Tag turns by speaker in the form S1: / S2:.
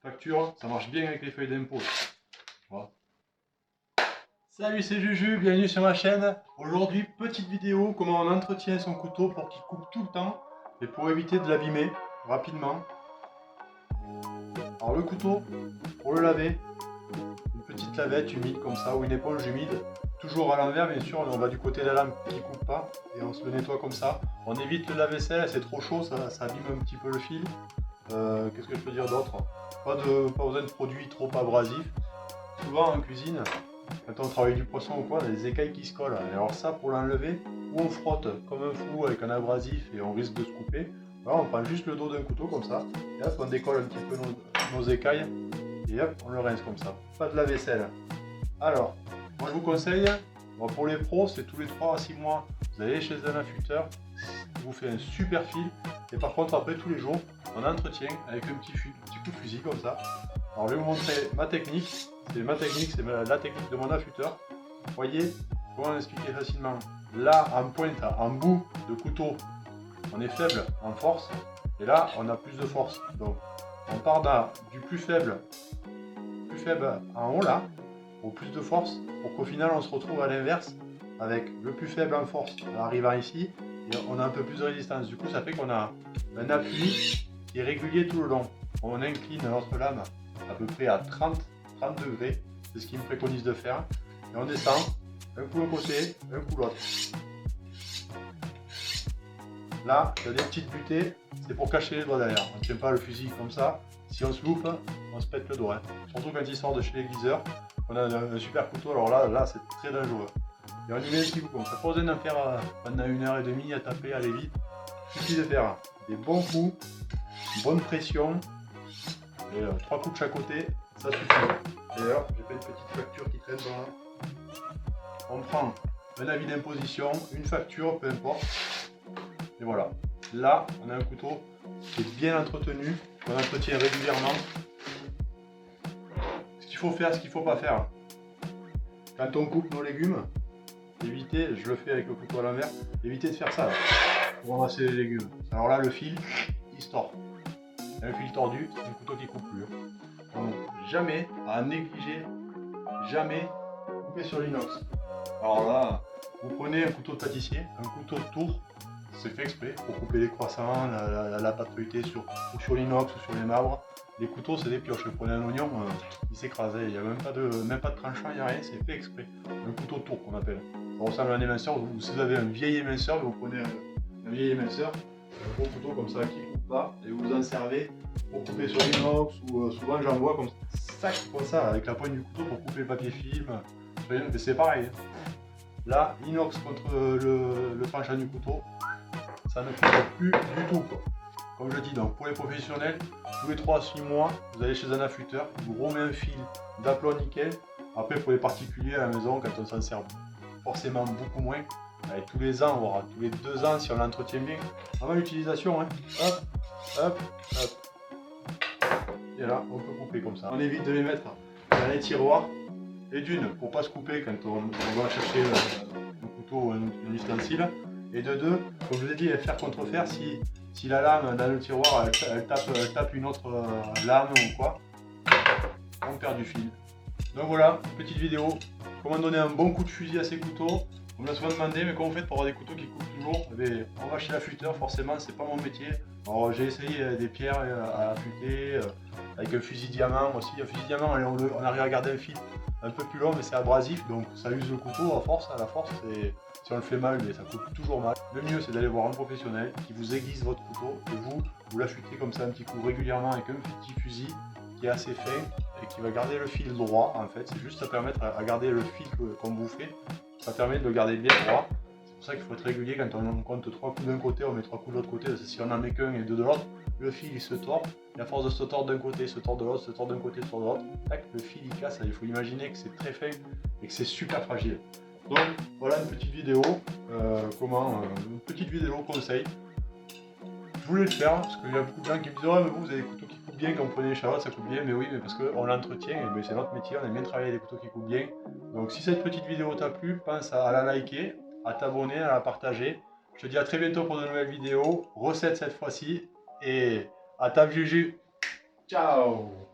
S1: facture, ça marche bien avec les feuilles d'impôt. Voilà. Salut, c'est Juju, bienvenue sur ma chaîne. Aujourd'hui, petite vidéo, comment on entretient son couteau pour qu'il coupe tout le temps et pour éviter de l'abîmer rapidement. Alors le couteau, pour le laver, une petite lavette humide comme ça ou une éponge humide. Toujours à l'envers, bien sûr, on va du côté de la lame qui coupe pas et on se le nettoie comme ça. On évite le lave-vaisselle, c'est trop chaud, ça abîme un petit peu le fil. Qu'est-ce que je peux dire d'autre? Pas besoin de produits trop abrasifs. Souvent en cuisine, quand on travaille du poisson ou quoi, on a des écailles qui se collent. Et alors ça, pour l'enlever, ou on frotte comme un fou avec un abrasif et on risque de se couper. Alors on prend juste le dos d'un couteau comme ça, et hop, on décolle un petit peu nos écailles, et hop, on le rince comme ça. Pas de la vaisselle. Alors, moi je vous conseille, pour les pros, c'est tous les 3 à 6 mois, vous allez chez un affûteur, il vous fait un super fil, et par contre après tous les jours, on entretient avec un petit coup de fusil comme ça. Alors je vais vous montrer ma technique, c'est la technique de mon affûteur. Vous voyez, comment expliquer facilement. Là, en pointe, en bout de couteau, on est faible en force, et là, on a plus de force. Donc, on part du plus faible en haut là, au plus de force, pour qu'au final, on se retrouve à l'inverse, avec le plus faible en force en arrivant ici, et on a un peu plus de résistance. Du coup, ça fait qu'on a un appui qui est régulier tout le long. On incline notre lame à peu près à 30 degrés, c'est ce qu'il me préconise de faire, et on descend, un coup d'un côté, un coup l'autre. Là, il y a des petites butées, c'est pour cacher les doigts derrière. On ne tient pas le fusil comme ça, si on se loupe, on se pète le doigt. Surtout quand il sort de chez l'aiguiseur, on a un super couteau, alors là c'est très dangereux. Et on y met un petit coup comme ça, pas besoin d'en faire pendant 1h30 à taper, aller vite. Il suffit de faire des bons coups, une bonne pression, et 3 coups de chaque côté, ça suffit. D'ailleurs, j'ai fait une petite facture qui traîne dans là. On prend un avis d'imposition, une facture, peu importe. Et voilà. Là, on a un couteau qui est bien entretenu, qu'on entretient régulièrement. Ce qu'il faut faire, ce qu'il ne faut pas faire. Quand on coupe nos légumes, évitez, je le fais avec le couteau à l'envers, évitez de faire ça là, pour ramasser les légumes. Alors là, le fil, il se tord. Un fil tordu, c'est un couteau qui coupe plus. Donc jamais à négliger, jamais couper sur l'inox. Alors là, vous prenez un couteau de pâtissier, un couteau de tour, c'est fait exprès pour couper les croissants, la pâte feuilletée sur l'inox ou sur les marbres. Les couteaux, c'est des pioches. Vous prenez un oignon, il s'écrase. Il n'y a même pas de tranchant, il n'y a rien, c'est fait exprès. Un couteau de tour qu'on appelle. Ça ressemble à un éminceur. Si vous avez un vieil éminceur, vous prenez un vieil éminceur, un gros couteau comme ça qui ne coupe pas, et vous en servez pour couper sur l'inox, ou souvent j'en vois comme ça, avec la pointe du couteau pour couper le papier film. Mais c'est pareil. Là, l'inox contre le tranchant du couteau, ça ne coupe plus du tout, quoi. Comme je dis, donc pour les professionnels, tous les 3 à 6 mois, vous allez chez un affûteur, il vous remet un fil d'aplomb nickel. Après, pour les particuliers à la maison, quand on s'en sert forcément beaucoup moins, avec tous les ans, voire tous les 2 ans si on l'entretient bien, avant l'utilisation, hein. Hop, hop, hop. Et là, on peut couper comme ça. On évite de les mettre dans les tiroirs. Et d'une, pour pas se couper quand on va chercher un couteau ou un ustensile. Et de deux, comme je vous ai dit, faire contre fer, si la lame dans le tiroir elle tape une autre lame ou quoi, on perd du fil. Donc voilà, petite vidéo, comment donner un bon coup de fusil à ces couteaux. On me l'a souvent demandé, mais comment on fait pour avoir des couteaux qui coupent toujours? On va chez l'affûteur, forcément, c'est pas mon métier. Alors j'ai essayé des pierres à affûter, avec un fusil diamant aussi. Un fusil diamant, on arrive à garder un fil un peu plus long, mais c'est abrasif, donc ça use le couteau à la force, et si on le fait mal, mais ça coupe toujours mal. Le mieux, c'est d'aller voir un professionnel qui vous aiguise votre couteau, et vous l'affûtez comme ça un petit coup régulièrement avec un petit fusil qui est assez fin et qui va garder le fil droit. En fait, c'est juste ça permettre à garder le fil qu'on vous fait, ça permet de le garder bien droit. C'est pour ça qu'il faut être régulier. Quand on compte 3 coups d'un côté, on met 3 coups de l'autre côté. Si on en met qu'un et 2 de l'autre, le fil il se tord, et à force de se tordre d'un côté, se tord de l'autre, se tord d'un côté, se tord de l'autre, tac, le fil il casse. Il faut imaginer que c'est très fin et que c'est super fragile. Donc voilà une petite vidéo, une petite vidéo conseil. Je voulais le faire parce qu'il y a beaucoup de gens qui me disent oh mais vous avez des couteaux qui coupent bien, quand vous prenez les charlottes ça coupe bien. Mais oui, mais parce qu'on l'entretient et c'est notre métier, on aime bien travailler des couteaux qui coupent bien. Donc si cette petite vidéo t'a plu, pense à la liker, à t'abonner, à la partager. Je te dis à très bientôt pour de nouvelles vidéos, recettes cette fois-ci, et à table Juju. Ciao.